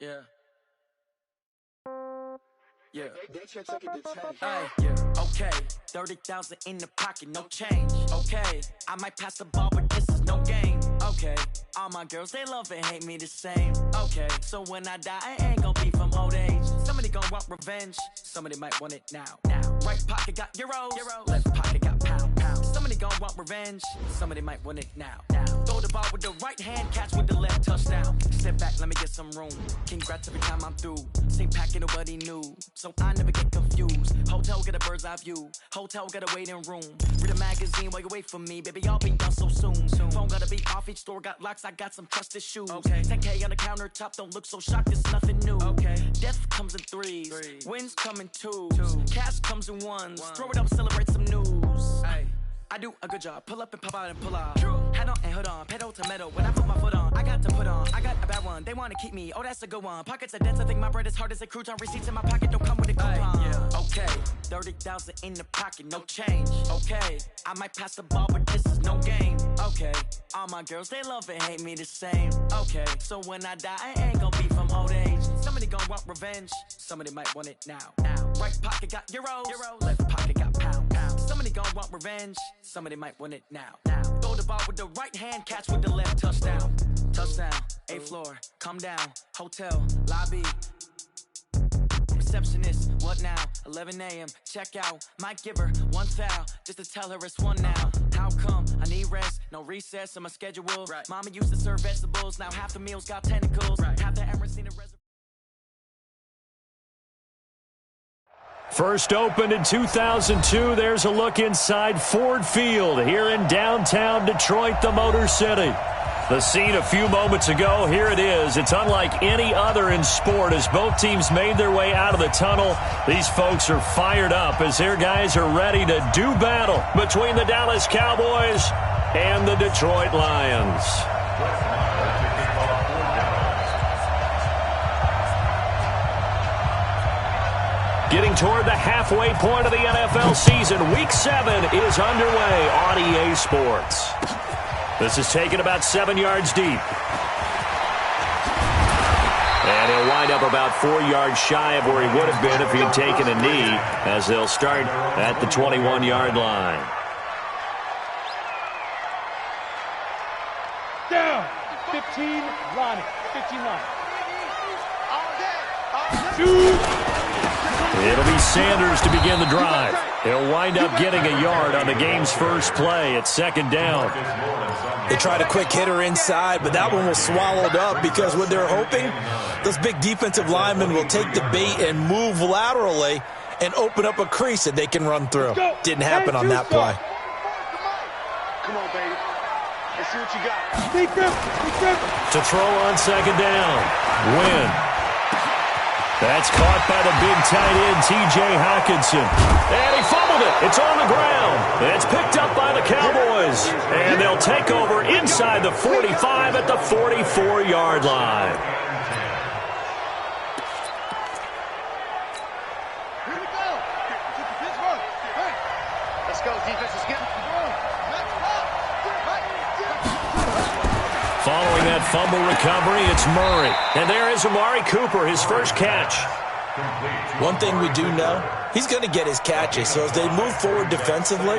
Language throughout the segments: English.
Yeah. Yeah. Yeah. Okay. 30,000 in the pocket, no change. Okay. I might pass the ball, but this is no game. Okay. All my girls, they love and hate me the same. Okay. So when I die, I ain't gonna be from old age. Somebody gonna want revenge. Somebody might want it now. Right pocket got euros. Left pocket got pound. Somebody gonna want revenge. Somebody might want it now. Throw the ball with the right hand, catch with the left, touchdown. Step back, let me get some room. Congrats every time I'm through. Same packet, nobody knew. So I never get confused. Hotel get a bird's eye view. Hotel got a waiting room. Read a magazine while you wait for me. Baby, I'll be done so soon. Phone gotta be off, each store got locks. I got some trusted shoes. Okay. 10K on the countertop, don't look so shocked, it's nothing new. Okay. Death comes in threes. Wins come in twos. Cash comes in ones. Throw it up, celebrate some news. Ay. I do a good job, pull up and pop out and pull off. Hat on and hood on, pedal to metal. When I put my foot on, I got to put on. I got a bad one, they wanna keep me. Oh, that's a good one. Pockets are dense, I think my bread is hard as a crouton. Receipts in my pocket don't come with a coupon. Yeah. Okay, 30,000 in the pocket, no change. Okay, I might pass the ball, but this is no game. Okay, all my girls, they love and hate me the same. Okay, so when I die, I ain't gonna be from old age. Somebody gonna want revenge. Somebody might want it now. Right pocket got euros. Left pocket got pound. Somebody gonna want revenge. Somebody might want it now. Throw the ball with the right hand, catch with the left, touchdown. Touchdown, 8th floor, come down. Hotel, lobby. Receptionist, what now? 11 a.m., check out. Might give her one foul, just to tell her it's one now. How come? I need rest, no recess in my schedule. Right. Mama used to serve vegetables, now half the meals got tentacles. Right. Half the Emirates seen a reservoir. First opened in 2002, there's a look inside Ford Field here in downtown Detroit, the Motor City. The scene a few moments ago, here it is. It's unlike any other in sport as both teams made their way out of the tunnel. These folks are fired up as their guys are ready to do battle between the Dallas Cowboys and the Detroit Lions. Getting toward the halfway point of the NFL season, Week 7 is underway on EA Sports. This is taken about 7 yards deep. And he'll wind up about 4 yards shy of where he would have been if he had taken a knee, as they'll start at the 21-yard line. Down. 15, Ronnie. 15 line. It'll be Sanders to begin the drive. He'll wind up getting a yard on the game's first play at 2nd down. They tried a quick hitter inside, but that one was swallowed up because what they're hoping, those big defensive linemen will take the bait and move laterally and open up a crease that they can run through. Didn't happen on that play. Come on, baby. Let's see what you got. To throw on 2nd down. Win. That's caught by the big tight end, T.J. Hockenson. And he fumbled it. It's on the ground. It's picked up by the Cowboys. And they'll take over inside the 45 at the 44-yard line. Here we go. Let's go, defense. Let's get it. Following that fumble recovery, it's Murray. And there is Amari Cooper, his first catch. One thing we do know, he's going to get his catches. So as they move forward defensively,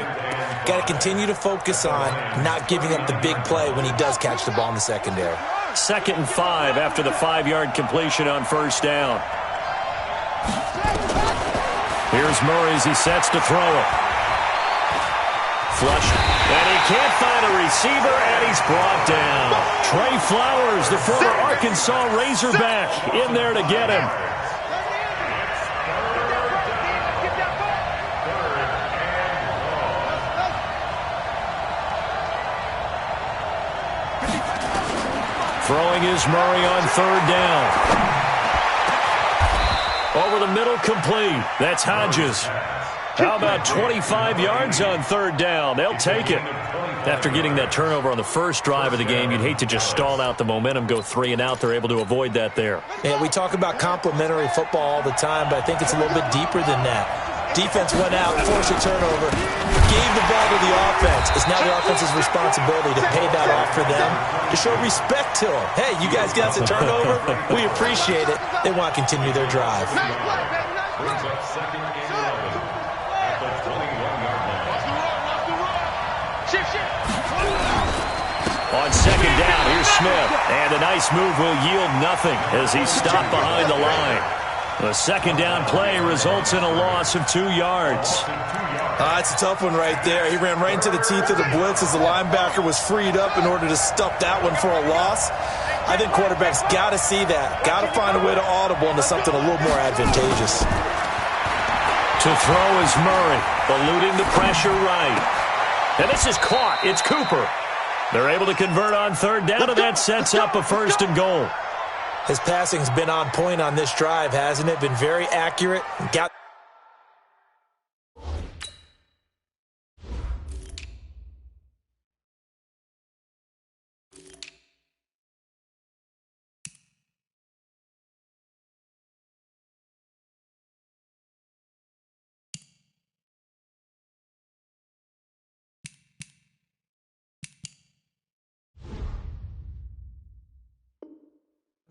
got to continue to focus on not giving up the big play when he does catch the ball in the secondary. 2nd and 5 after the 5-yard completion on 1st down. Here's Murray as he sets to throw it. Flush. And he can't find a receiver, and he's brought down. Trey Flowers, the former Arkansas Razorback, in there to get him. Throwing is Murray on 3rd down. Over the middle, complete. That's Hodges. How about 25 yards on 3rd down? They'll take it. After getting that turnover on the first drive of the game, you'd hate to just stall out the momentum, go 3 and out. They're able to avoid that there. Yeah, we talk about complementary football all the time, but I think it's a little bit deeper than that. Defense went out, forced a turnover, gave the ball to the offense. It's now the offense's responsibility to pay that off for them to show respect to them. Hey, you guys got a turnover? We appreciate it. They want to continue their drive. Brings up second and 11 at the 21-yard line. Shift. On second down, here's Smith. And a nice move will yield nothing as he's stopped behind the line. The second down play results in a loss of 2 yards. It's a tough one right there. He ran right into the teeth of the blitz as the linebacker was freed up in order to stuff that one for a loss. I think quarterbacks got to see that. Got to find a way to audible into something a little more advantageous. To throw is Murray, eluding the pressure right. And this is caught. It's Cooper. They're able to convert on third down, and that sets up a 1st and goal. His passing's been on point on this drive, hasn't it? Been very accurate. Got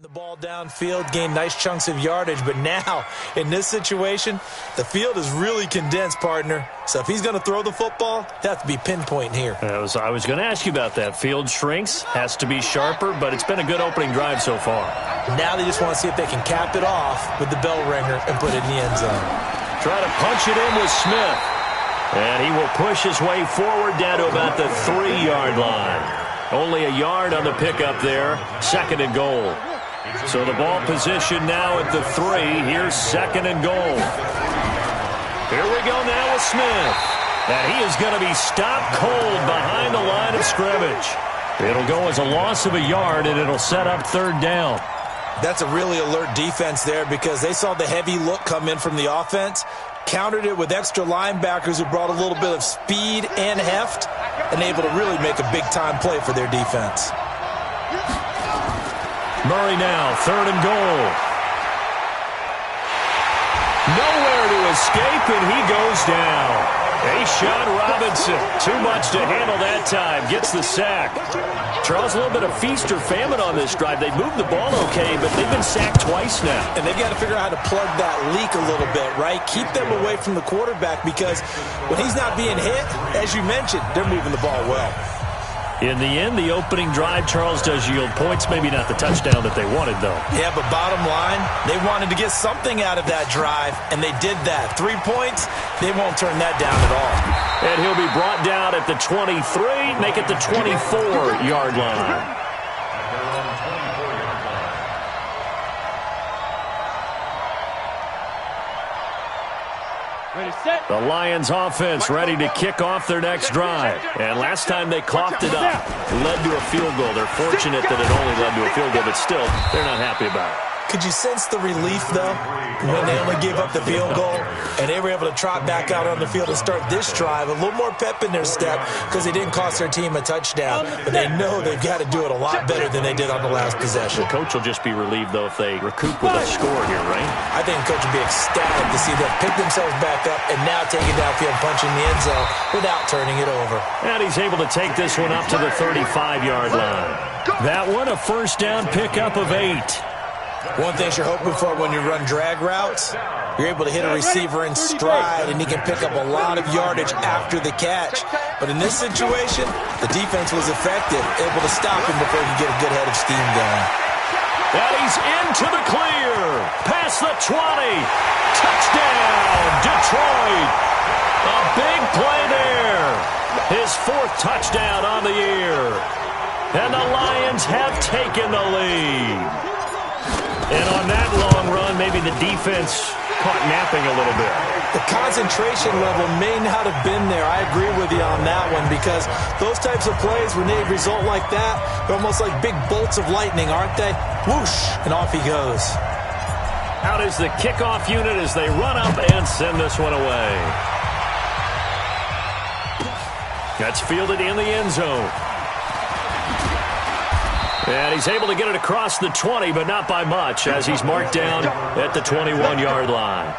the ball downfield, gained nice chunks of yardage, but now, in this situation, the field is really condensed, partner. So if he's going to throw the football, he'll have to be pinpoint here. I was going to ask you about that. Field shrinks, has to be sharper, but it's been a good opening drive so far. Now they just want to see if they can cap it off with the bell ringer and put it in the end zone. Try to punch it in with Smith. And he will push his way forward down to about the 3-yard line. Only a yard on the pickup there. 2nd and goal. So the ball position now at the 3. Here's 2nd and goal. Here we go now with Smith. And he is going to be stopped cold behind the line of scrimmage. It'll go as a loss of a yard, and it'll set up 3rd down. That's a really alert defense there because they saw the heavy look come in from the offense, countered it with extra linebackers who brought a little bit of speed and heft, and able to really make a big-time play for their defense. Murray now, 3rd and goal. Nowhere to escape, and he goes down. A'Shawn Robinson, too much to handle that time, gets the sack. Charles, a little bit of feast or famine on this drive. They moved the ball okay, but they've been sacked twice now. And they've got to figure out how to plug that leak a little bit, right? Keep them away from the quarterback because when he's not being hit, as you mentioned, they're moving the ball well. In the end, the opening drive, Charles, does yield points. Maybe not the touchdown that they wanted, though. Yeah, but bottom line, they wanted to get something out of that drive, and they did that. 3 points, they won't turn that down at all. And he'll be brought down at the 23, make it the 24-yard line. The Lions offense ready to kick off their next drive. And last time they coughed it up, led to a field goal. They're fortunate that it only led to a field goal, but still, they're not happy about it. Could you sense the relief, though, when they only gave up the field goal and they were able to trot back out on the field and start this drive? A little more pep in their step because they didn't cost their team a touchdown, but they know they've got to do it a lot better than they did on the last possession. The coach will just be relieved, though, if they recoup with a score here, right? I think the coach will be ecstatic to see them pick themselves back up and now take it downfield, punching the end zone without turning it over. And he's able to take this one up to the 35-yard line. That one, a 1st down pickup of 8. One thing you're hoping for when you run drag routes, you're able to hit a receiver in stride, and he can pick up a lot of yardage after the catch. But in this situation, the defense was effective, able to stop him before he could get a good head of steam going. And he's into the clear. Past the 20. Touchdown, Detroit. A big play there. His 4th touchdown on the year. And the Lions have taken the lead. And on that long run, maybe the defense caught napping a little bit. The concentration level may not have been there. I agree with you on that one because those types of plays, when they result like that, they're almost like big bolts of lightning, aren't they? Whoosh, and off he goes. Out is the kickoff unit as they run up and send this one away. That's fielded in the end zone. And he's able to get it across the 20, but not by much, as he's marked down at the 21-yard line.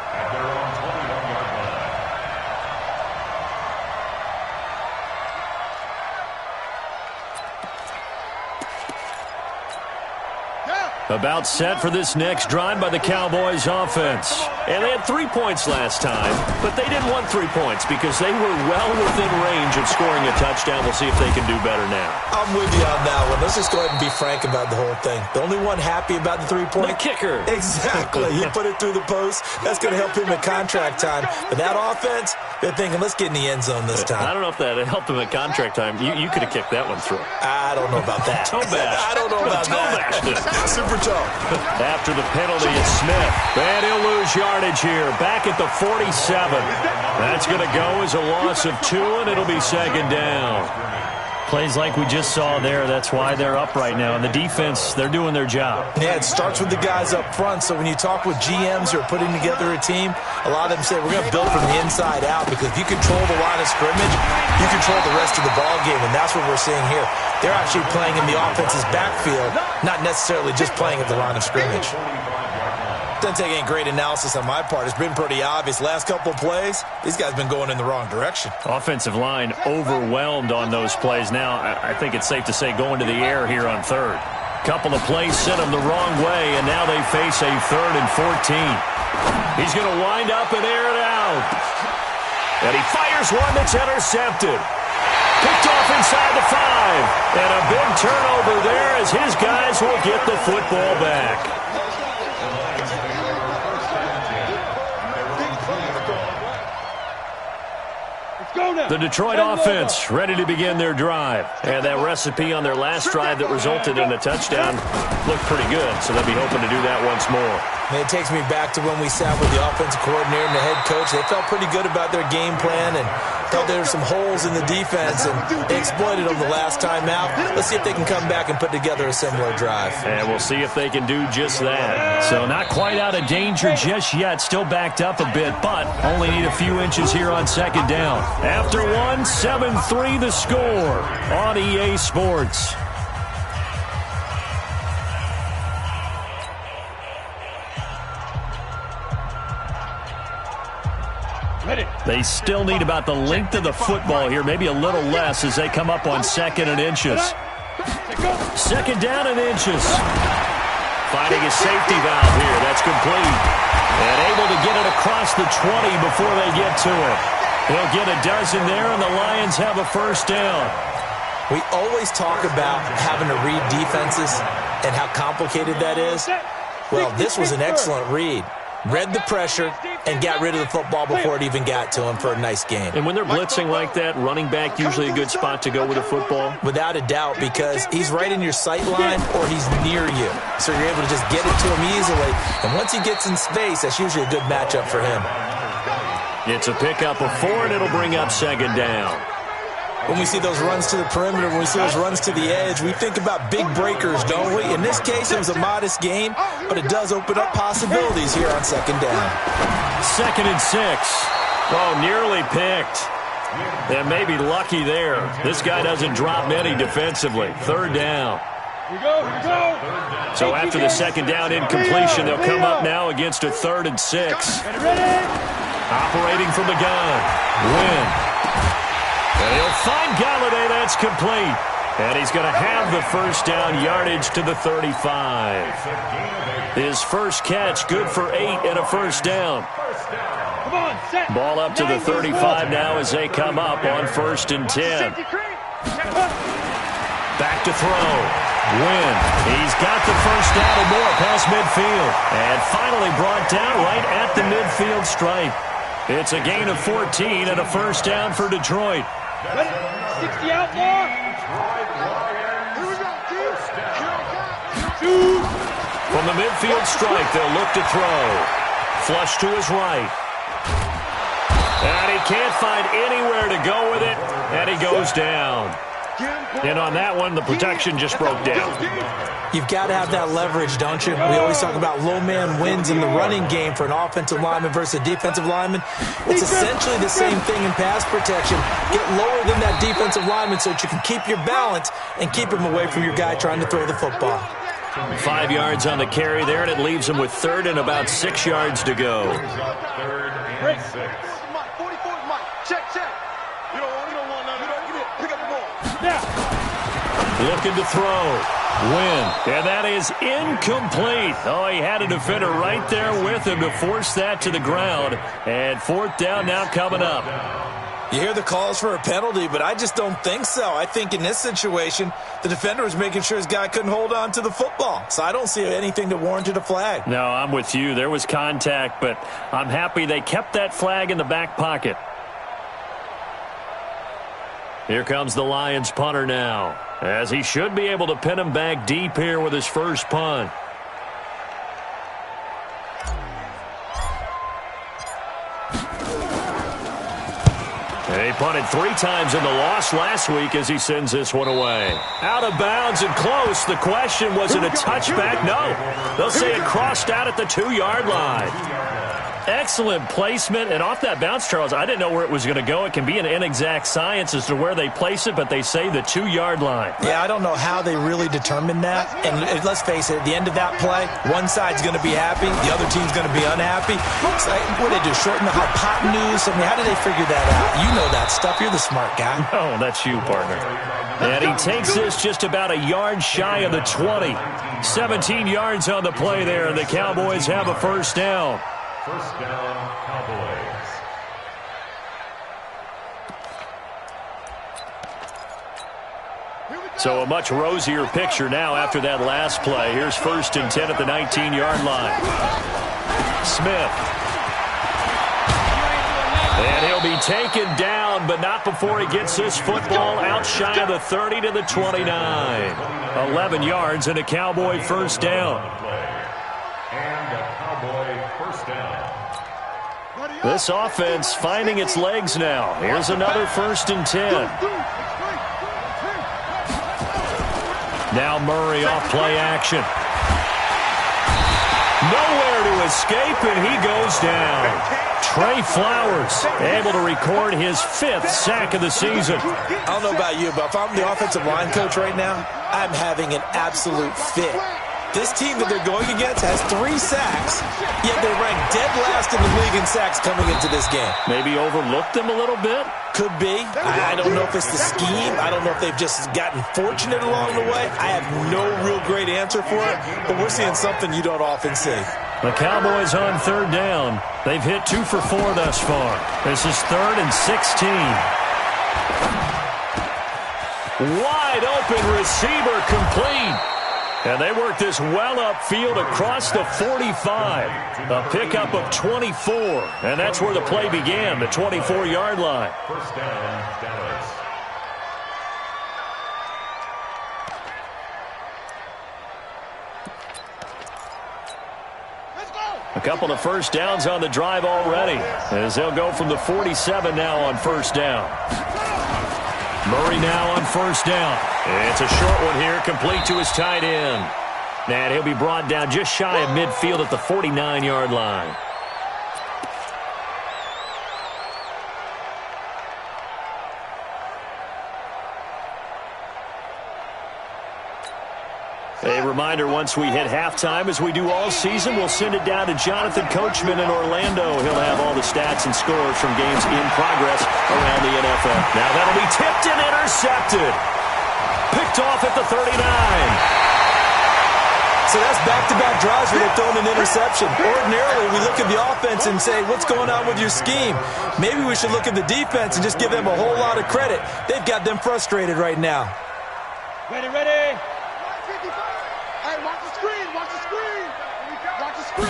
About set for this next drive by the Cowboys offense. And they had 3 points last time, but they didn't want 3 points because they were well within range of scoring a touchdown. We'll see if they can do better now. I'm with you on that one. Let's just go ahead and be frank about the whole thing. The only one happy about the 3-point? The kicker. Exactly. He put it through the post. That's going to help him at contract time. But that offense, they're thinking, let's get in the end zone this time. I don't know if that helped him at contract time. You could have kicked that one through. I don't know about that. Toe bash. I don't know about that. Super toe. After the penalty, it's Smith. And he'll lose yardage here. Back at the 47. That's going to go as a loss of 2, and it'll be second down. Plays like we just saw there. That's why they're up right now. And the defense, they're doing their job. Yeah, it starts with the guys up front. So when you talk with GMs who are putting together a team, a lot of them say we're going to build from the inside out because if you control the line of scrimmage, you control the rest of the ball game, and that's what we're seeing here. They're actually playing in the offense's backfield, not necessarily just playing at the line of scrimmage. Doesn't take any great analysis on my part. It's been pretty obvious. Last couple plays, these guys have been going in the wrong direction. Offensive line overwhelmed on those plays. Now, I think it's safe to say going to the air here on third. Couple of plays sent them the wrong way, and now they face a 3rd and 14. He's going to wind up and air it out. And he fires one that's intercepted. Picked off inside the 5. And a big turnover there as his guys will get the football back. The Detroit offense ready to begin their drive. And that recipe on their last drive that resulted in a touchdown looked pretty good, so they'll be hoping to do that once more. And it takes me back to when we sat with the offensive coordinator and the head coach. They felt pretty good about their game plan and felt there were some holes in the defense, and they exploited them the last time out. Let's see if they can come back and put together a similar drive. And we'll see if they can do just that. So not quite out of danger just yet. Still backed up a bit, but only need a few inches here on second down. After 1, 7-3 the score on EA Sports. They still need about the length of the football here, maybe a little less as they come up on 2nd and inches. 2nd down and inches. Finding a safety valve here. That's complete. And able to get it across the 20 before they get to it. They'll get a dozen there, and the Lions have a 1st down. We always talk about having to read defenses and how complicated that is. Well, this was an excellent read. Read the pressure and got rid of the football before it even got to him for a nice game. And when they're blitzing like that, running back usually a good spot to go with the football? Without a doubt, because he's right in your sight line or he's near you. So you're able to just get it to him easily. And once he gets in space, that's usually a good matchup for him. It's a pickup of 4, and it'll bring up 2nd down. When we see those runs to the perimeter, when we see those runs to the edge, we think about big breakers, don't we? In this case, it was a modest gain, but it does open up possibilities here on 2nd down. 2nd and 6. Oh, nearly picked. And maybe lucky there. This guy doesn't drop many defensively. 3rd down. Here we go. So after the 2nd down incompletion, they'll come up now against a 3rd and 6. Operating from the gun. Win. And he'll find Galladay. That's complete. And he's going to have the 1st down yardage to the 35. His first catch, good for 8 and a 1st down. Ball up to the 35 now as they come up on 1st and 10. Back to throw. Win. He's got the 1st down and more past midfield. And finally brought down right at the midfield stripe. It's a gain of 14 and a 1st down for Detroit. 60 out more. From the midfield stripe, they'll look to throw. Flush to his right. And he can't find anywhere to go with it, and he goes down. And on that one, the protection just broke down. You've got to have that leverage, don't you? We always talk about low man wins in the running game for an offensive lineman versus a defensive lineman. It's essentially the same thing in pass protection. Get lower than that defensive lineman so that you can keep your balance and keep him away from your guy trying to throw the football. 5 yards on the carry there, and it leaves him with 3rd and about 6 yards to go. looking to throw. Win. And that is incomplete. Oh, he had a defender right there with him to force that to the ground. And fourth down now coming up. You hear the calls for a penalty, but I just don't think so. I think in this situation, the defender was making sure his guy couldn't hold on to the football. So I don't see anything that warranted a flag. No, I'm with you. There was contact, but I'm happy they kept that flag in the back pocket. Here comes the Lions punter now, as he should be able to pin him back deep here with his first punt. He punted 3 times in the loss last week as he sends this one away. Out of bounds and close. The question, was it a touchback? No. They'll say it crossed out at the 2-yard line. Excellent placement, and off that bounce, Charles, I didn't know where it was going to go. It can be an inexact science as to where they place it, but they say the 2-yard line. Yeah, I don't know how they really determined that. And let's face it, at the end of that play, one side's going to be happy, the other team's going to be unhappy. So, what do they do, shorten the hypotenuse? I mean, how do they figure that out? You know that stuff. You're the smart guy. Oh, that's you, partner. And he takes this just about a yard shy of the 20. 17 yards on the play there, and the Cowboys have a first down. First down, Cowboys. So a much rosier picture now after that last play. Here's 1st and 10 at the 19-yard line. Smith. And he'll be taken down, but not before he gets this football out shy of the 30 to the 29. 11 yards and a Cowboy first down. This offense finding its legs now. Here's another 1st and 10. Now Murray off play action. Nowhere to escape, and he goes down. Trey Flowers able to record his 5th sack of the season. I don't know about you, but if I'm the offensive line coach right now, I'm having an absolute fit. This team that they're going against has 3 sacks, yet they're ranked dead last in the league in sacks coming into this game. Maybe overlooked them a little bit? Could be. I don't know if it's the scheme. I don't know if they've just gotten fortunate along the way. I have no real great answer for it, but we're seeing something you don't often see. The Cowboys on 3rd down. They've hit 2 for 4 thus far. This is 3rd and 16. Wide open receiver complete. And they work this well upfield across the 45. A pickup of 24. And that's where the play began, the 24-yard line. First down, Dallas. A couple of first downs on the drive already, as they'll go from the 47 now on first down. Murray now on first down. It's a short one here, complete to his tight end. And he'll be brought down just shy of midfield at the 49-yard line. A reminder, once we hit halftime, as we do all season, we'll send it down to Jonathan Coachman in Orlando. He'll have all the stats and scores from games in progress around the NFL. Now that'll be tipped and intercepted. Picked off at the 39. So that's back-to-back drives where they've thrown an interception. Ordinarily, we look at the offense and say, what's going on with your scheme? Maybe we should look at the defense and just give them a whole lot of credit. They've got them frustrated right now. Ready, ready. Hey, watch the screen, watch the screen. Watch the screen.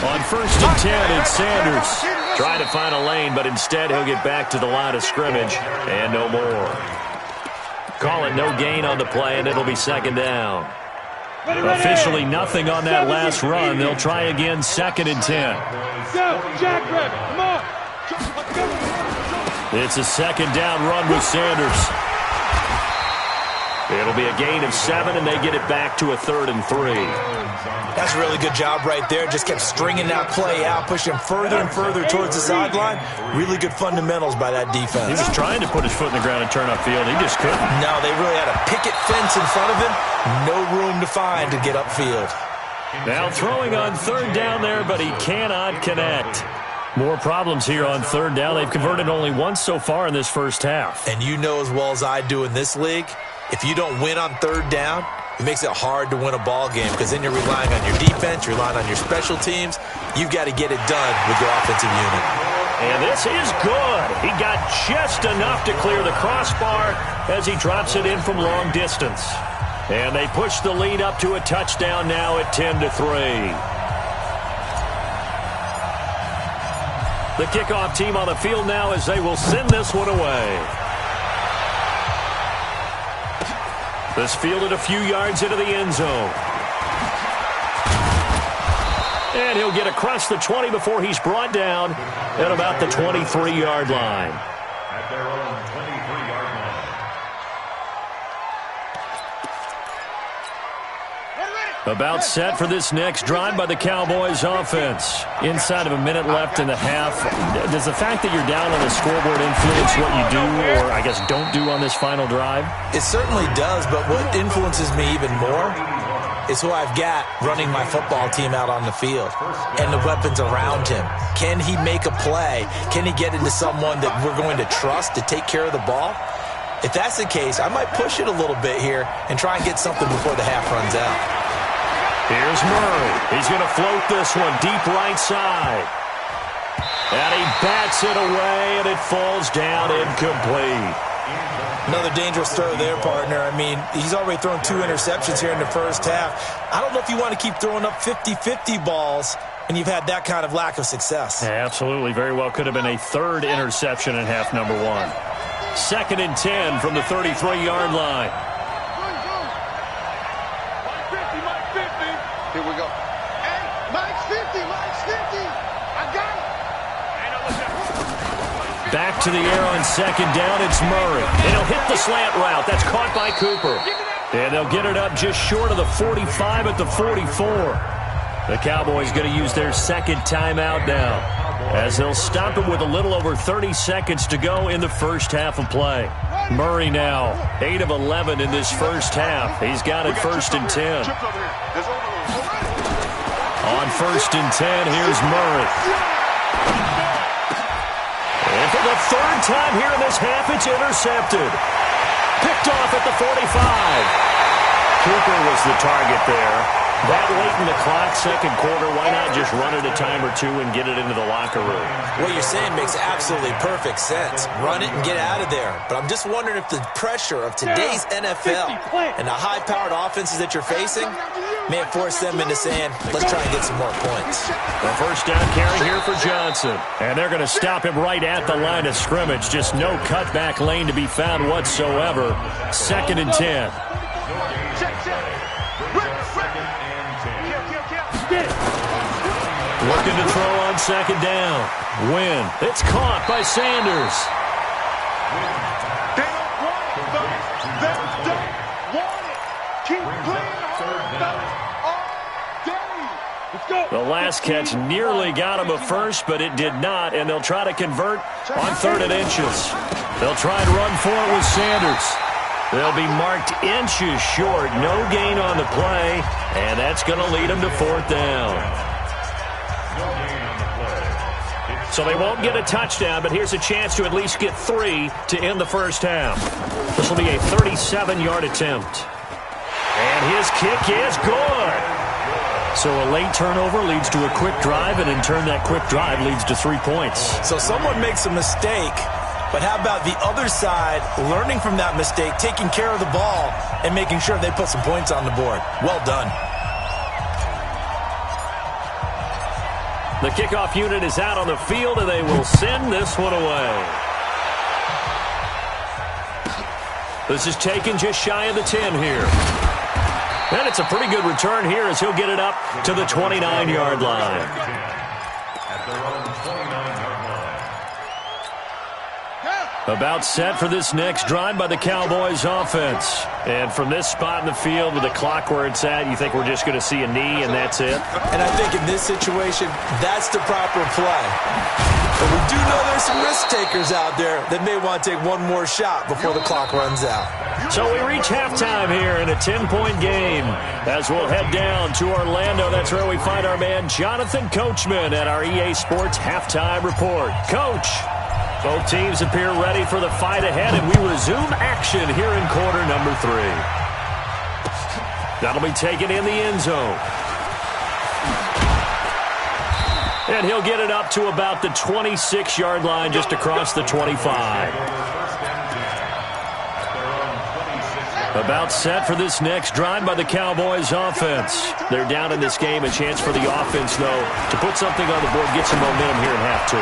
On 1st and 10, it's Sanders. Trying to find a lane, but instead he'll get back to the line of scrimmage and no more. Call it no gain on the play, and it'll be 2nd down. Officially nothing on that last run. They'll try again, 2nd and 10. Go, Jackrabbit, come on. It's a 2nd down run with Sanders. It'll be a gain of 7, and they get it back to a 3rd and 3. That's a really good job right there. Just kept stringing that play out, pushing further and further towards the sideline. Really good fundamentals by that defense. He was trying to put his foot in the ground and turn upfield. He just couldn't. No, they really had a picket fence in front of him. No room to find to get upfield. Now throwing on 3rd down there, but he cannot connect. More problems here on 3rd down. They've converted only once so far in this first half. And you know as well as I do in this league, If you don't win on third down, it makes it hard to win a ball game because then you're relying on your defense, you're relying on your special teams. You've got to get it done with your offensive unit. And this is good. He got just enough to clear the crossbar as he drops it in from long distance. And they push the lead up to a touchdown now at 10-3. The kickoff team on the field now as they will send this one away. This fielded a few yards into the end zone. And he'll get across the 20 before he's brought down at about the 23-yard line. At their own 23-yard line. About set for this next drive by the Cowboys offense. Inside of a minute left in the half. Does the fact that you're down on the scoreboard influence what you do, or I guess don't do on this final drive? It certainly does, but what influences me even more is who I've got running my football team out on the field and the weapons around him. Can he make a play? Can he get into someone that we're going to trust to take care of the ball? If that's the case, I might push it a little bit here and try and get something before the half runs out. Here's Murray. He's going to float this one deep right side. And he bats it away, and it falls down incomplete. Another dangerous throw there, partner. I mean, he's already thrown 2 interceptions here in the first half. I don't know if you want to keep throwing up 50-50 balls when you've had that kind of lack of success. Absolutely. Very well could have been a third interception in half number 1. 2nd and 10 from the 33-yard line. Here we go. Hey, Mike's 50, Mike's 50. I got it. Back to the air on 2nd down, it's Murray. And he'll hit the slant route. That's caught by Cooper. And they'll get it up just short of the 45 at the 44. The Cowboys going to use their 2nd timeout now, as they'll stop it with a little over 30 seconds to go in the first half of play. Murray now, 8 of 11 in this first half. He's got it 1st and 10. On 1st and 10, here's Murray. And for the 3rd time here in this half, it's intercepted. Picked off at the 45. Cooper was the target there. That late in the clock, 2nd quarter, why not just run it a time or two and get it into the locker room? What you're saying makes absolutely perfect sense. Run it and get out of there. But I'm just wondering if the pressure of today's NFL and the high-powered offenses that you're facing may have forced them into saying, let's try and get some more points. The first down carry here for Johnson. And they're going to stop him right at the line of scrimmage. Just no cutback lane to be found whatsoever. 2nd and 10. Looking to throw on 2nd down. Win. It's caught by Sanders. They don't want it, folks. They don't want it. Keep playing all day. Let's go. The last catch nearly got him a first, but it did not, and they'll try to convert on 3rd and inches. They'll try and run for it with Sanders. They'll be marked inches short. No gain on the play, and that's going to lead them to 4th down. So they won't get a touchdown, but here's a chance to at least get 3 to end the first half. This will be a 37-yard attempt. And his kick is good. So a late turnover leads to a quick drive, and in turn that quick drive leads to 3 points. So someone makes a mistake, but how about the other side learning from that mistake, taking care of the ball, and making sure they put some points on the board? Well done. The kickoff unit is out on the field, and they will send this one away. This is taken just shy of the 10 here. And it's a pretty good return here as he'll get it up to the 29-yard line. At their own 29-yard line. About set for this next drive by the Cowboys offense. And from this spot in the field with the clock where it's at, you think we're just going to see a knee and that's it? And I think in this situation, that's the proper play. But we do know there's some risk takers out there that may want to take one more shot before the clock runs out. So we reach halftime here in a 10-point game. As we'll head down to Orlando, that's where we find our man Jonathan Coachman at our EA Sports Halftime Report. Coach. Both teams appear ready for the fight ahead, and we resume action here in quarter number 3. That'll be taken in the end zone. And he'll get it up to about the 26-yard line, just across the 25. About set for this next drive by the Cowboys offense. They're down in this game. A chance for the offense, though, to put something on the board, get some momentum here in half 2.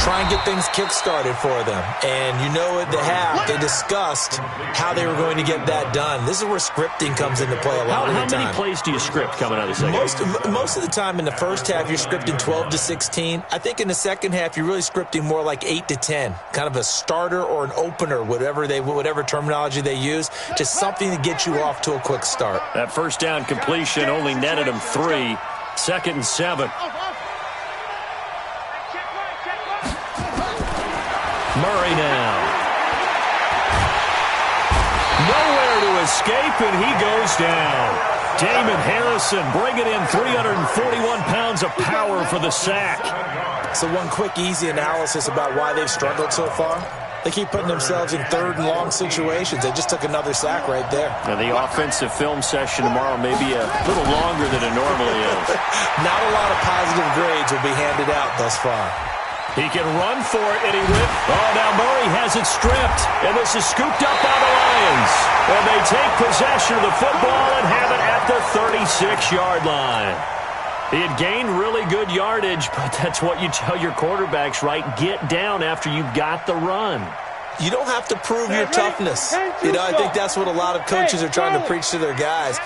Try and get things kick-started for them. And you know at the half, they discussed how they were going to get that done. This is where scripting comes into play a lot of the time. How many plays do you script coming out of the second? Most of the time in the first half, you're scripting 12 to 16. I think in the second half, you're really scripting more like 8 to 10. Kind of a starter or an opener, whatever terminology they use, just something to get you off to a quick start. That first down completion only netted him 3. 2nd and 7. Murray now. Nowhere to escape, and he goes down. Damon Harrison bringing in 341 pounds of power for the sack. So one quick, easy analysis about why they've struggled so far. They keep putting themselves in 3rd and long situations. They just took another sack right there. Now the offensive film session tomorrow may be a little longer than it normally is. Not a lot of positive grades will be handed out thus far. He can run for it, and he ripped. Oh, now Murray has it stripped, and this is scooped up by the Lions. And they take possession of the football and have it at the 36-yard line. He had gained really good yardage, but that's what you tell your quarterbacks, right? Get down after you've got the run. You don't have to prove your toughness. You know, I think that's what a lot of coaches are trying to preach to their guys.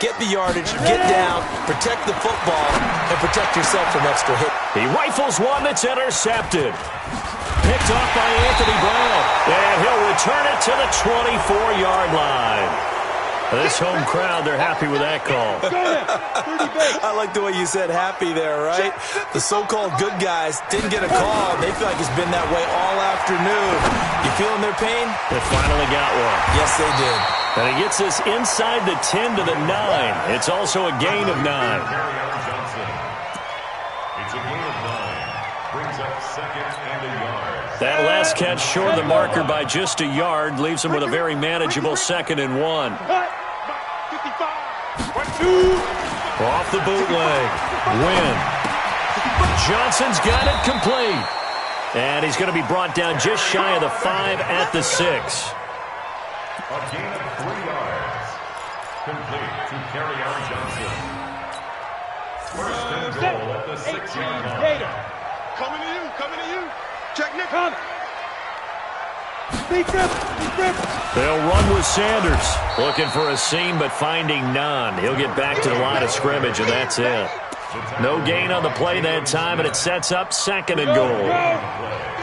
Get the yardage, get down, protect the football, and protect yourself from extra hit. He rifles one that's intercepted. Picked off by Anthony Brown. And he'll return it to the 24-yard line. This home crowd, they're happy with that call. I like the way you said happy there, right? The so-called good guys didn't get a call. They feel like it's been that way all afternoon. You feeling their pain? They finally got one. Yes, they did. And he gets this inside the 10 to the 9. It's also a gain of 9. It's a gain of 9. Brings up 2nd and a yard. That last catch short of the marker by just a yard leaves him with a very manageable 2nd and 1. Off the bootleg. Win. Johnson's got it complete. And he's going to be brought down just shy of the 5 at the 6. A gain of 3 yards. Complete to Kerryon Johnson. 1st and goal at the 6-yard line. Coming to you. Check Nick. Come. They'll run with Sanders. Looking for a seam, but finding none. He'll get back to the line of scrimmage, and that's it. No gain on the play that time, and it sets up 2nd and goal.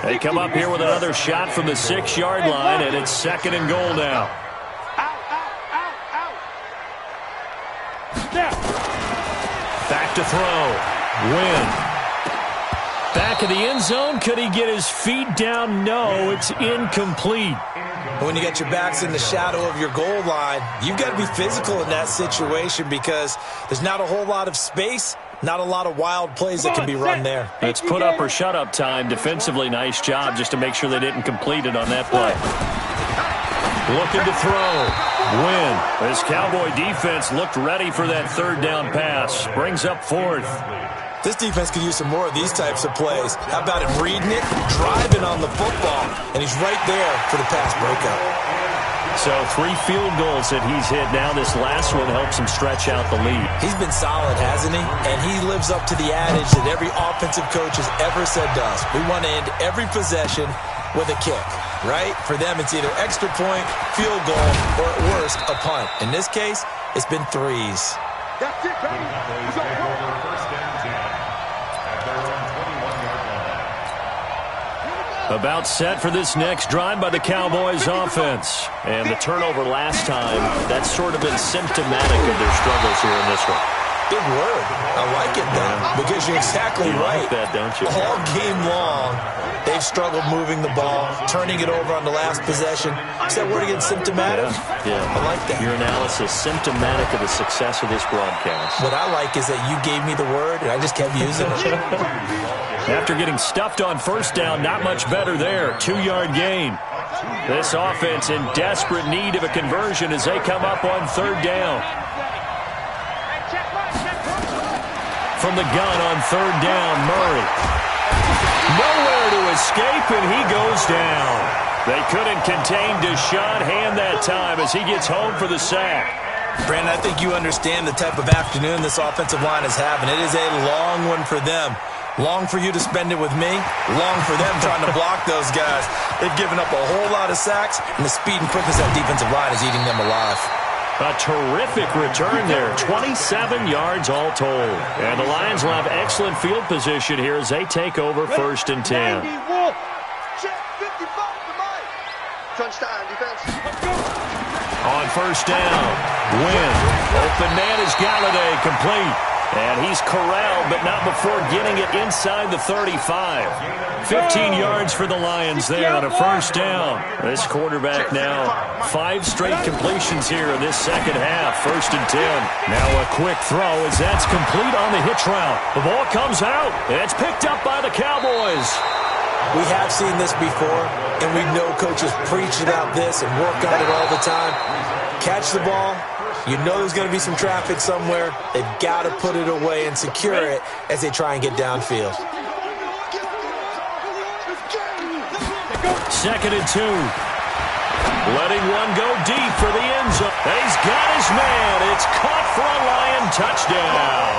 They come up here with another shot from the 6-yard line, and it's 2nd and goal now. Back to throw. Win. Back in the end zone. Could he get his feet down? No, it's incomplete. When you got your backs in the shadow of your goal line, you've got to be physical in that situation because there's not a whole lot of space, not a lot of wild plays that can be run there. It's put up or shut up time. Defensively, nice job just to make sure they didn't complete it on that play. Looking to throw. Win. This Cowboy defense looked ready for that 3rd down pass. Brings up 4th. This defense could use some more of these types of plays. How about him reading it, driving on the football, and he's right there for the pass breakup. So 3 field goals that he's hit now. This last one helps him stretch out the lead. He's been solid, hasn't he? And he lives up to the adage that every offensive coach has ever said to us. We want to end every possession with a kick, right? For them, it's either extra point, field goal, or at worst, a punt. In this case, it's been 3s. That's it, baby. Cowboys take over 1st and 10 at their own 21-yard line. About set for this next drive by the Cowboys offense. And the turnover last time, that's sort of been symptomatic of their struggles here in this one. Big word. I like it, though, because you're exactly right. Like that, don't you? All game long, they've struggled moving the ball, turning it over on the last possession. Is that word again, symptomatic? Yeah. I like that. Your analysis, symptomatic of the success of this broadcast. What I like is that you gave me the word, and I just kept using it. After getting stuffed on first down, not much better there. 2-yard gain. This offense in desperate need of a conversion as they come up on third down. From the gun on third down, Murray. Nowhere to escape, and he goes down. They couldn't contain Deshaun Hand that time as he gets home for the sack. Brandon, I think you understand the type of afternoon this offensive line is having. It is a long one for them. Long for you to spend it with me. Long for them trying to block those guys. They've given up a whole lot of sacks, and the speed and quickness of that defensive line is eating them alive. A terrific return there. 27 yards all told. And the Lions will have excellent field position here as they take over first and 10. Touchdown, defense. On first down, Wynn. Open man is Galladay, complete. And he's corralled, but not before getting it inside the 35. 15 yards for the Lions there on a first down. This quarterback now 5 straight completions here in this second half. First and 10. Now a quick throw as that's complete on the hitch route. The ball comes out, and it's picked up by the Cowboys. We have seen this before, and we know coaches preach about this and work on it all the time. Catch the ball. You know there's going to be some traffic somewhere. They've got to put it away and secure it as they try and get downfield. Second and 2. Letting one go deep for the end zone. He's got his man. It's caught for a Lion touchdown.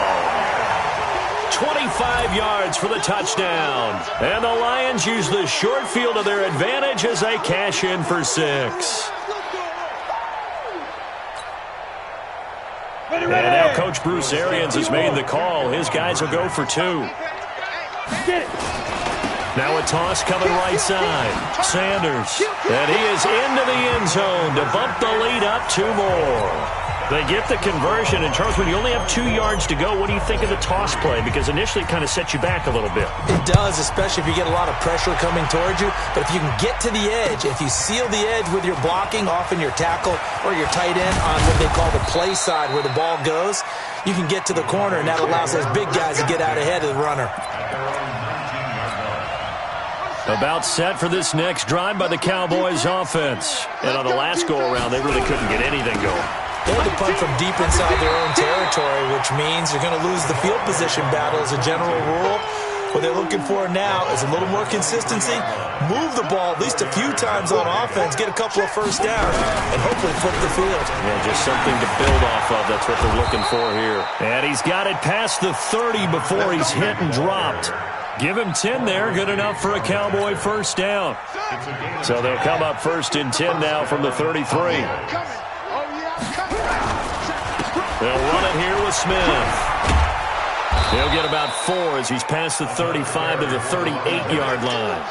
25 yards for the touchdown. And the Lions use the short field to their advantage as they cash in for 6. And now Coach Bruce Arians has made the call. His guys will go for 2. Now a toss coming right side. Sanders. And he is into the end zone to bump the lead up 2 more. They get the conversion. And, Charles, when you only have 2 yards to go, what do you think of the toss play? Because initially it kind of sets you back a little bit. It does, especially if you get a lot of pressure coming towards you. But if you can get to the edge, if you seal the edge with your blocking, often your tackle or your tight end on what they call the play side where the ball goes, you can get to the corner, and that allows those big guys to get out ahead of the runner. About set for this next drive by the Cowboys offense. And on the last go-around, they really couldn't get anything going. They had to punt from deep inside their own territory, which means they're going to lose the field position battle as a general rule. What they're looking for now is a little more consistency, move the ball at least a few times on offense, get a couple of first downs, and hopefully flip the field. Yeah, just something to build off of. That's what they're looking for here. And he's got it past the 30 before he's hit and dropped. Give him 10 there, good enough for a Cowboy first down. So they'll come up first and 10 now from the 33. They'll run it here with Smith. He'll get about 4 as he's past the 35 to the 38-yard line.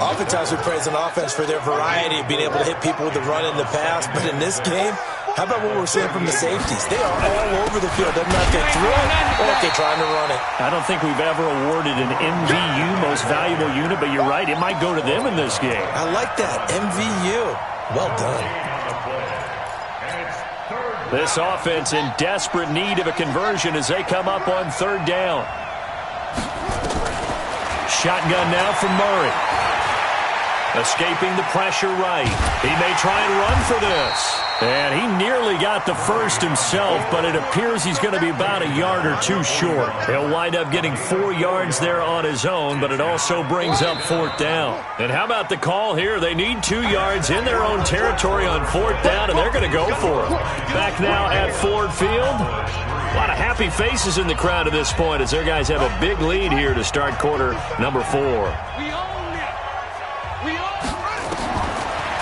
Oftentimes we praise an offense for their variety of being able to hit people with the run in the pass, but in this game, how about what we're seeing from the safeties? They are all over the field. Doesn't matter if they throw it or if they're trying to run it. I don't think we've ever awarded an MVU, most valuable unit, but you're right, it might go to them in this game. I like that, MVU. Well done. This offense in desperate need of a conversion as they come up on third down. Shotgun now from Murray. Escaping the pressure right. He may try and run for this. And he nearly got the first himself, but it appears he's going to be about a yard or 2 short. He'll wind up getting 4 yards there on his own, but it also brings up fourth down. And how about the call here? They need 2 yards in their own territory on fourth down, and they're going to go for it. Back now at Ford Field. A lot of happy faces in the crowd at this point as their guys have a big lead here to start quarter number 4.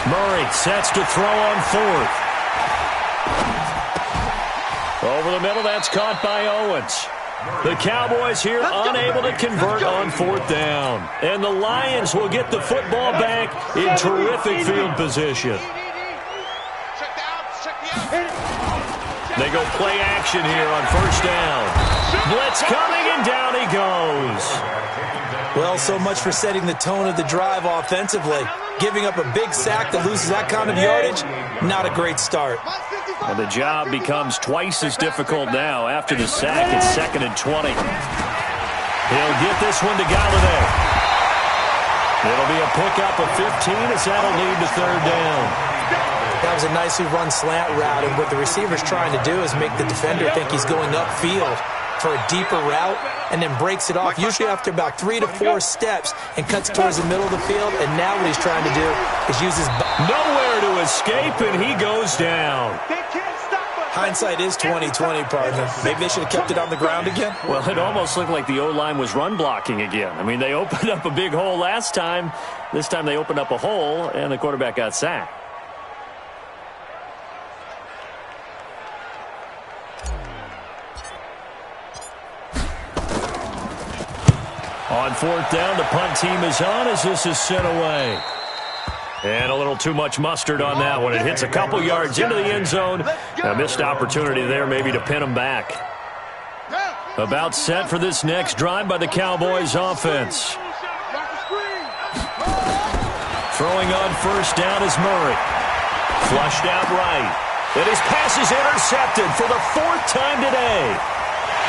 Murray sets to throw on fourth. Over the middle, that's caught by Owens. The Cowboys here unable to convert on fourth down. And the Lions will get the football back in terrific field position. They go play action here on first down. Blitz coming, and down he goes. Well, so much for setting the tone of the drive offensively. Giving up a big sack that loses that kind of yardage, not a great start. And the job becomes twice as difficult now. After the sack, it's 2nd and 20. He'll get this one to Galladay. It'll be a pickup of 15 as that'll lead to 3rd down. That was a nicely run slant route, and what the receiver's trying to do is make the defender think he's going upfield for a deeper route, and then breaks it off, usually after about 3 to 4 steps, and cuts towards the middle of the field. And now what he's trying to do is use his... Nowhere to escape, and he goes down. Hindsight is 20/20, partner. Maybe they should have kept it on the ground again. Well, it almost looked like the O-line was run blocking again. I mean, they opened up a big hole last time. This time they opened up a hole, and the quarterback got sacked. On 4th down, the punt team is on as this is sent away. And a little too much mustard on that one. It hits a couple yards into the end zone. A missed opportunity there maybe to pin them back. About set for this next drive by the Cowboys offense. Throwing on first down is Murray. Flushed out right. And his pass is intercepted for the 4th time today.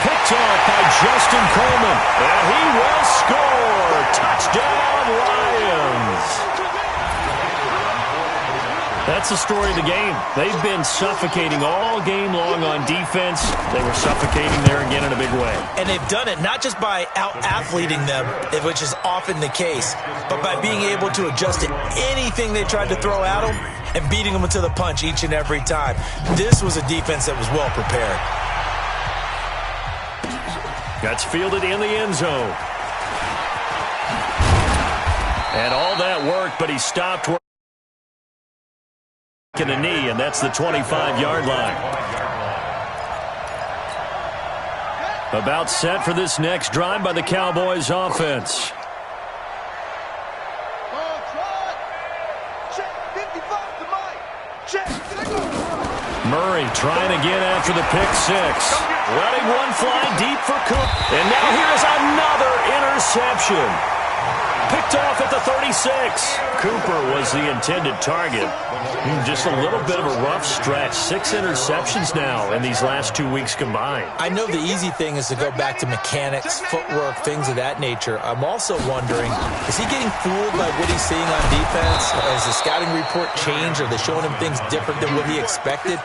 Picked off by Justin Coleman. And he will score. Touchdown, Lions. That's the story of the game. They've been suffocating all game long on defense. They were suffocating there again in a big way. And they've done it not just by out-athleting them, which is often the case, but by being able to adjust to anything they tried to throw at them and beating them to the punch each and every time. This was a defense that was well prepared. That's fielded in the end zone. And all that work, but he stopped in the knee, and that's the 25-yard line. About set for this next drive by the Cowboys offense. Murray trying again after the pick six. Letting one fly deep for Cook. And now here is another interception. Picked off at the 36. Cooper was the intended target. Just a little bit of a rough stretch. 6 interceptions now in these last 2 weeks combined. I know the easy thing is to go back to mechanics, footwork, things of that nature. I'm also wondering, is he getting fooled by what he's seeing on defense? Has the scouting report changed? Are they showing him things different than what he expected?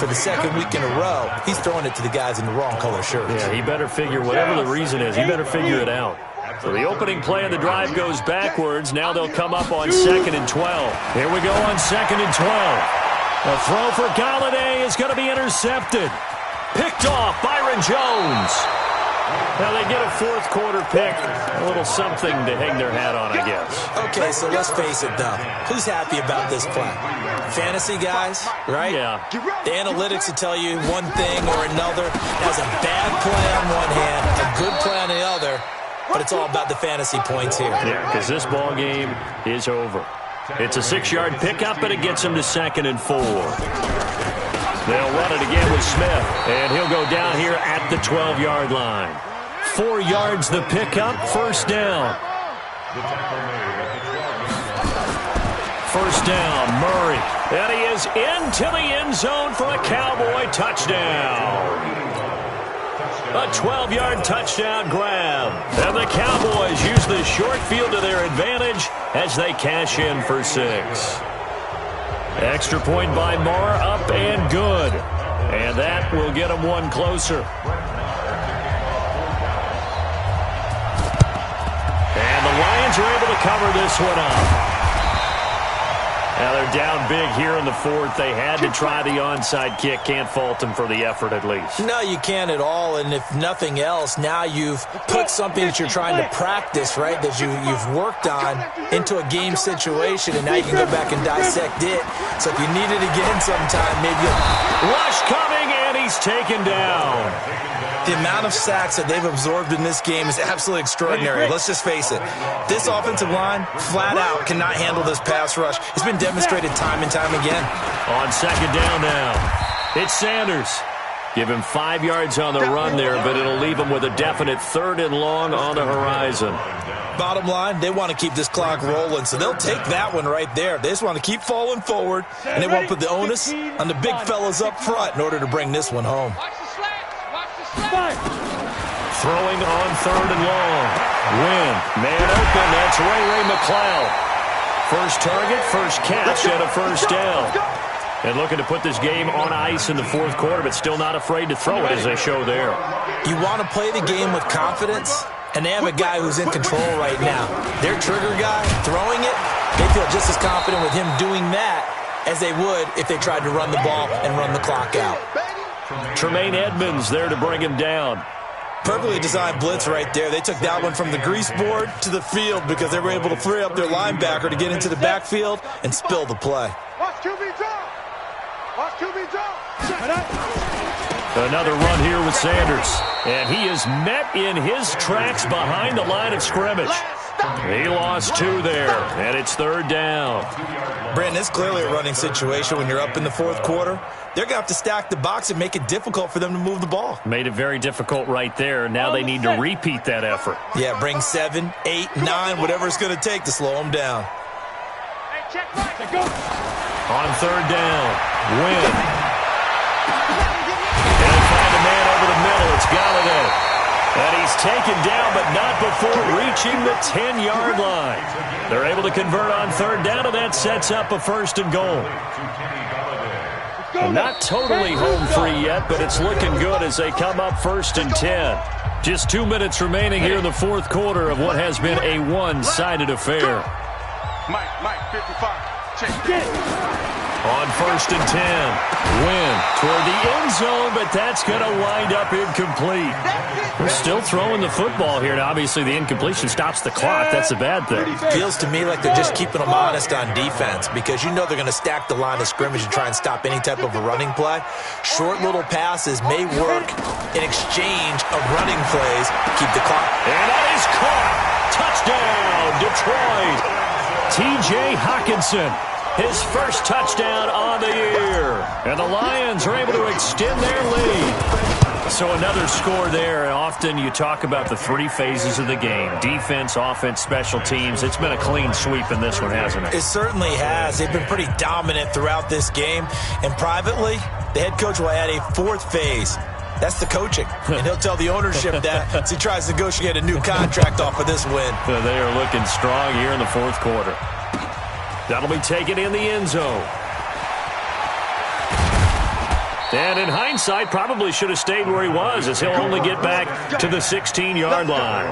For the 2nd week in a row, he's throwing it to the guys in the wrong color shirts. Yeah, he better figure, whatever the reason is, he better figure it out. So the opening play of the drive goes backwards. Now they'll come up on 2nd and 12. Here we go on 2nd and 12. A throw for Galladay is going to be intercepted. Picked off, Byron Jones. Now they get a 4th quarter pick. A little something to hang their hat on, I guess. Okay, so let's face it, though. Who's happy about this play? Fantasy guys, right? Yeah. The analytics will tell you one thing or another. That's a bad play on one hand, a good play on the other. But it's all about the fantasy points here. Yeah, because this ball game is over. It's a 6-yard pickup, but it gets him to 2nd and 4. They'll run it again with Smith, and he'll go down here at the 12-yard line. 4 yards the pickup, 1st down. First down, Murray. And he is into the end zone for a Cowboy touchdown. A 12-yard touchdown grab. And the Cowboys use the short field to their advantage as they cash in for 6. Extra point by Marr, up and good. And that will get them one closer. And the Lions are able to cover this one up. Now they're down big here in the 4th. They had to try the onside kick. Can't fault them for the effort at least. No, you can't at all. And if nothing else, now you've put something that you're trying to practice, right, that you've worked on into a game situation, and now you can go back and dissect it. So if you need it again sometime, maybe you'll... Rush coming, and he's taken down. The amount of sacks that they've absorbed in this game is absolutely extraordinary. Let's just face it. This offensive line, flat out, cannot handle this pass rush. It's been demonstrated time and time again. On 2nd down now, it's Sanders. Give him 5 yards on the run there, but it'll leave him with a definite 3rd and long on the horizon. Bottom line, they want to keep this clock rolling, so they'll take that one right there. They just want to keep falling forward, and they want to put the onus on the big fellas up front in order to bring this one home. Throwing on 3rd and long. Win. Man open. That's Ray McCloud. First target, first catch, and a first down. And looking to put this game on ice in the 4th quarter, but still not afraid to throw it as they show there. You want to play the game with confidence, and they have a guy who's in control right now. Their trigger guy, throwing it, they feel just as confident with him doing that as they would if they tried to run the ball and run the clock out. Tremaine Edmonds there to bring him down. Perfectly designed blitz right there. They took that one from the grease board to the field because they were able to free up their linebacker to get into the backfield and spill the play. Watch QB drop. Watch QB drop. Another run here with Sanders. And he is met in his tracks behind the line of scrimmage. He lost 2 there, and it's 3rd down. Brandon, it's clearly a running situation when you're up in the 4th quarter. They're going to have to stack the box and make it difficult for them to move the ball. Made it very difficult right there. Now they need to repeat that effort. Yeah, bring 7, 8, 9, whatever it's going to take to slow them down. On 3rd down, Win. And they find a man over the middle. It's Galladay. And he's taken down, but not before reaching the 10-yard line. They're able to convert on 3rd down, and that sets up a 1st and goal. Not totally home free yet, but it's looking good as they come up 1st and 10. Just 2 minutes remaining here in the 4th quarter of what has been a one-sided affair. Mike, 55. Check it. On 1st and 10, Win toward the end zone, but that's going to wind up incomplete. We're still throwing the football here, and obviously the incompletion stops the clock. That's a bad thing. Feels to me like they're just keeping them honest on defense because you know they're going to stack the line of scrimmage and try and stop any type of a running play. Short little passes may work in exchange of running plays. Keep the clock. And that is caught. Touchdown, Detroit. T.J. Hockenson. His first touchdown on the year. And the Lions are able to extend their lead. So another score there. Often you talk about the 3 phases of the game. Defense, offense, special teams. It's been a clean sweep in this one, hasn't it? It certainly has. They've been pretty dominant throughout this game. And privately, the head coach will add a 4th phase. That's the coaching. And he'll tell the ownership that as he tries to negotiate a new contract off of this win. They are looking strong here in the 4th quarter. That'll be taken in the end zone. And in hindsight, probably should have stayed where he was as he'll only get back to the 16-yard line.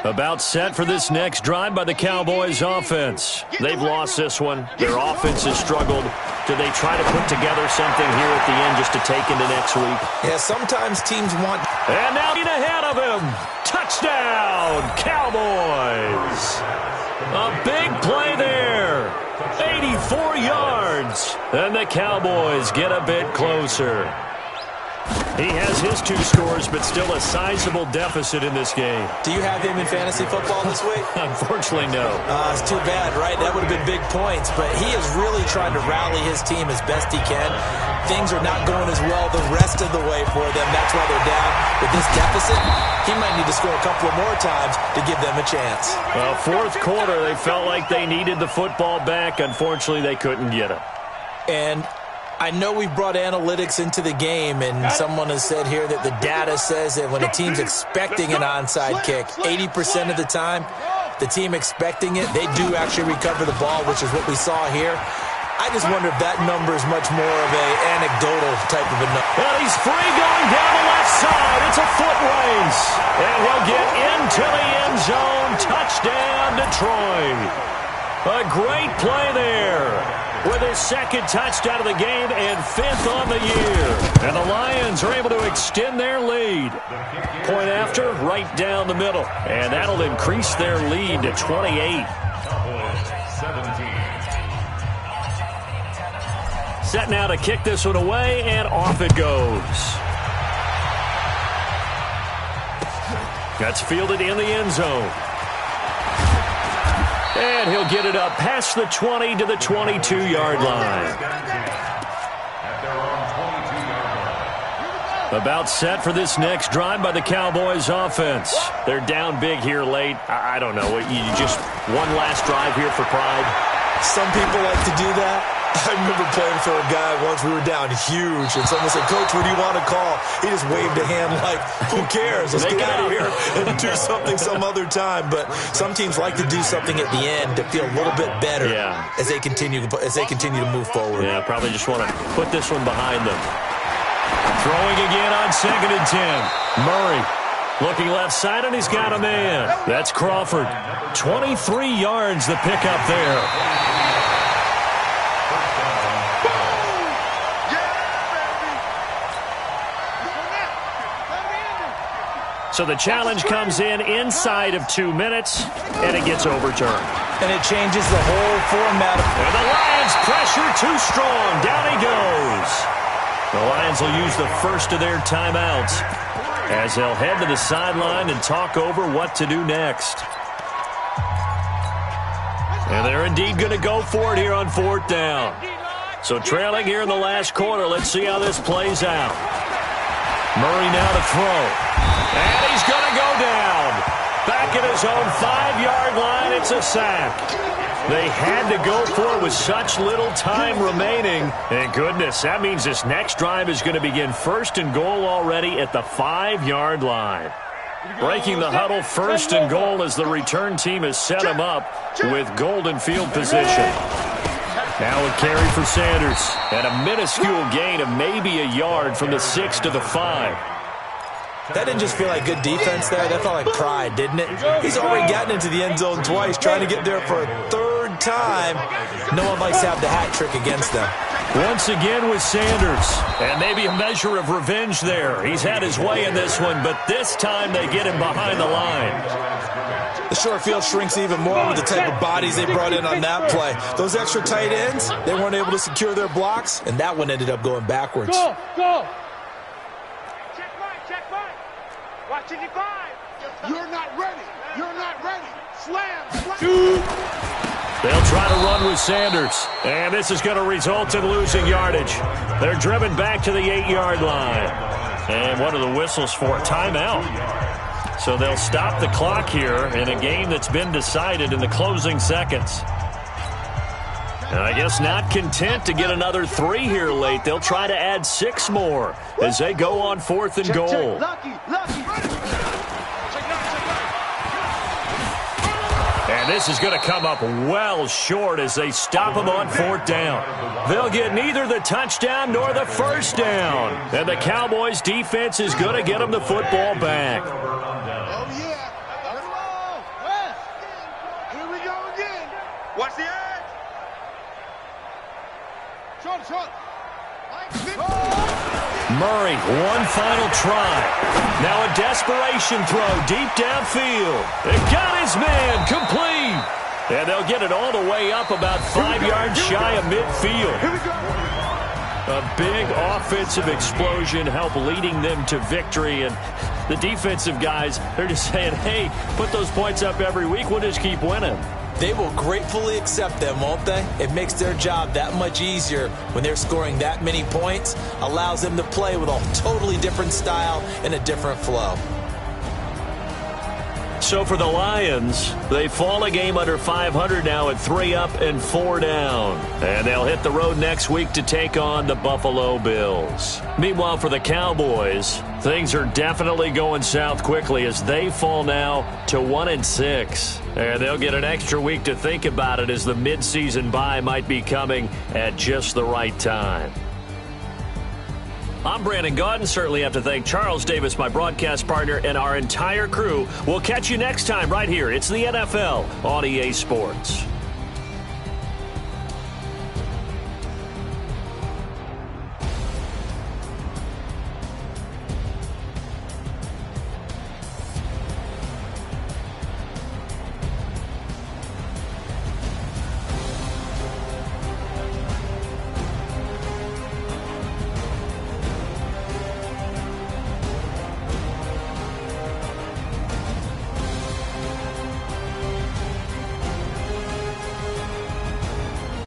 About set for this next drive by the Cowboys offense. They've lost this one. Their offense has struggled. Do they try to put together something here at the end just to take into next week? Yeah, sometimes teams want... And now get ahead of him. Touchdown, Cowboys. A big play there. 84 yards. And the Cowboys get a bit closer. He has his 2 scores, but still a sizable deficit in this game. Do you have him in fantasy football this week? Unfortunately, no. It's too bad, right? That would have been big points, but he is really trying to rally his team as best he can. Things are not going as well the rest of the way for them. That's why they're down. With this deficit, he might need to score a couple of more times to give them a chance. Well, 4th quarter, they felt like they needed the football back. Unfortunately, they couldn't get it. And I know we've brought analytics into the game, and someone has said here that the data says that when a team's expecting an onside kick, 80% of the time, the team expecting it, they do actually recover the ball, which is what we saw here. I just wonder if that number is much more of an anecdotal type of a number. And he's free going down the left side. It's a foot race. And he'll get into the end zone. Touchdown, Detroit. A great play there. With his 2nd touchdown of the game and 5th on the year. And the Lions are able to extend their lead. Point after, right down the middle. And that'll increase their lead to 28. Set now to kick this one away, and off it goes. That's fielded in the end zone. And he'll get it up past the 20 to the 22-yard line. About set for this next drive by the Cowboys offense. They're down big here late. I don't know. You just one last drive here for pride? Some people like to do that. I remember playing for a guy once. We were down huge, and someone said, "Coach, what do you want to call?" He just waved a hand like, "Who cares? Let's get out of here and do something some other time." But some teams like to do something at the end to feel a little bit better as they continue to move forward. Yeah, probably just want to put this one behind them. Throwing again on 2nd and 10. Murray looking left side, and he's got a man. That's Crawford. 23 yards the pickup there. So the challenge comes in inside of 2 minutes, and it gets overturned. And it changes the whole format. And the Lions pressure too strong. Down he goes. The Lions will use the first of their timeouts as they'll head to the sideline and talk over what to do next. And they're indeed going to go for it here on 4th down. So trailing here in the last quarter, let's see how this plays out. Murray now to throw. And he's going to go down. Back at his own 5-yard line, it's a sack. They had to go for it with such little time remaining. And goodness, that means this next drive is going to begin 1st and goal already at the 5-yard line. Breaking the huddle, 1st and goal as the return team has set him up with golden field position. Now a carry for Sanders. And a minuscule gain of maybe a yard from the 6 to the 5. That didn't just feel like good defense there. That felt like pride, didn't it? He's already gotten into the end zone twice, trying to get there for a 3rd time. No one likes to have the hat trick against them. Once again with Sanders. And maybe a measure of revenge there. He's had his way in this one, but this time they get him behind the line. The short field shrinks even more with the type of bodies they brought in on that play. Those extra tight ends, they weren't able to secure their blocks, and that one ended up going backwards. Go! Watch it, 5. You're not ready. You're not ready. Slam. They'll try to run with Sanders. And this is going to result in losing yardage. They're driven back to the 8-yard line. And what are the whistles for? Timeout. So they'll stop the clock here in a game that's been decided in the closing seconds. And I guess not content to get another 3 here late. They'll try to add 6 more as they go on 4th and goal. And this is going to come up well short as they stop them on 4th down. They'll get neither the touchdown nor the 1st down. And the Cowboys defense is going to get them the football back. Oh, yeah. Here we go again. Watch the edge. Murray, one final try. Now a desperation throw deep downfield. It got his man complete. And they'll get it all the way up about 5 yards shy of midfield. A big offensive explosion helped leading them to victory. And the defensive guys, they're just saying, hey, put those points up every week. We'll just keep winning. They will gratefully accept them, won't they? It makes their job that much easier when they're scoring that many points. Allows them to play with a totally different style and a different flow. So for the Lions, they fall a game under 500 now at 3 up and 4 down. And they'll hit the road next week to take on the Buffalo Bills. Meanwhile, for the Cowboys, things are definitely going south quickly as they fall now to 1-6. And they'll get an extra week to think about it as the midseason bye might be coming at just the right time. I'm Brandon Gaudin. Certainly have to thank Charles Davis, my broadcast partner, and our entire crew. We'll catch you next time right here. It's the NFL on EA Sports.